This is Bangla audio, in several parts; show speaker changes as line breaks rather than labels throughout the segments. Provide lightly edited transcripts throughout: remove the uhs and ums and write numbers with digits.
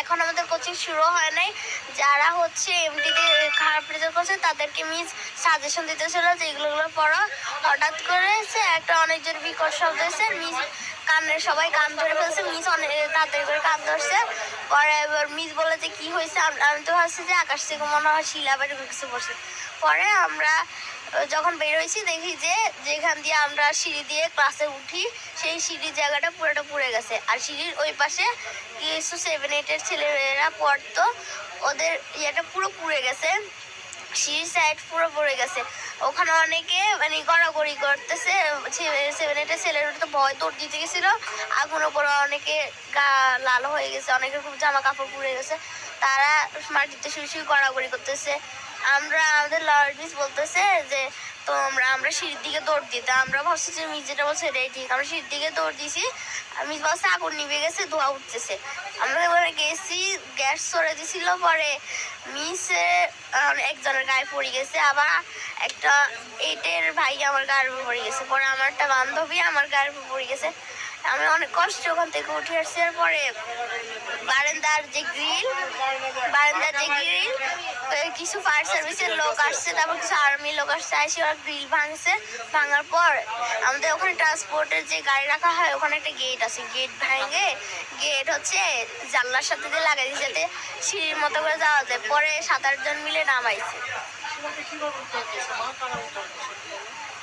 এখন আমাদের কোচিং শুরু হয় নাই। যারা হচ্ছে এমডিতে খারাপ রেজাল্ট করছে তাদেরকে মিস সাজেশন দিতেছিল যে এগুলো পড়ো। হঠাৎ করে একটা অনেক জোর বিকট শব্দ হয়েছে, মিস সবাই কান ধরে ফেলছে, মিস অনেক তাড়াতাড়ি করে কান ধরছে। পরে এবার মিস বলে যে কি হয়েছে, আমি তো ভাবছি যে আকাশ থেকে মনে হয় শিলা বের কিছু পড়ছে। পরে আমরা যখন বের হয়েছি দেখি যে যেখান দিয়ে আমরা সিঁড়ি দিয়ে ক্লাসে উঠি সেই সিঁড়ির জায়গাটা পুরোটা পুড়ে গেছে। আর সিঁড়ির ওই পাশে কিছু 7-8-এর ছেলেমেয়েরা পড়তো, ওদের ইয়েটা পুরো পুড়ে গেছে, সিঁড়ির সাইড পুরো পড়ে গেছে। ওখানে অনেকে মানে গড়াগড়ি করতেছে, 7-8-এর ছেলেরা তো ভয় দৌড় দিতে গেছিল। আগুন ওপরে অনেকে গা লাল হয়ে গেছে, অনেকের খুব জামা কাপড় পুড়ে গেছে, তারা মাটিতে শুয়ে গড়াগড়ি করতেছে। আমাদের লয়ার মিস বলতেছে যে তো আমরা সিঁড়ির দিকে দৌড় দিতে, আমরা ভাবছি যে মিস যেটা বলছে এটাই ঠিক। আমরা সিঁড়ির দিকে দৌড় দিছি, মিস বলছে আগুন নিভে গেছে, ধোঁয়া উঠতেছে। আমরা এবারে গেছি, গ্যাস সরে দিছিল। পরে মিসে একজনের গায়ে পড়ে গেছে, আবার একটা 8-এর ভাই আমার গায়ের উপর পড়ে গেছে। পরে আমার একটা বান্ধবী আমার গায়ের উপর পড়ে গেছে। আমি অনেক কষ্ট ওখান থেকে উঠে আসছি। পরে বারান্দার যে গ্রিল কিছু ফায়ার সার্ভিসের লোক আসছে, তারপর কিছু আর্মি লোক আসছে, এসে ওরা গ্রিল ভাঙছে। ভাঙার পর আমাদের ওখানে ট্রান্সপোর্টের যে গাড়ি রাখা হয় ওখানে একটা গেট আছে, গেট ভাঙে গেট হচ্ছে জানলার সাথে দিয়ে লাগাই দিয়েছে যাতে সিঁড়ির মতো করে যাওয়া যায়। পরে 7-8 জন মিলে নামাইছে।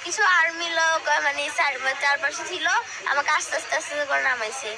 কিছু আর্মি লোক মানে চারপাশে ছিল, আমাকে আস্তে আস্তে করে নামাইছে।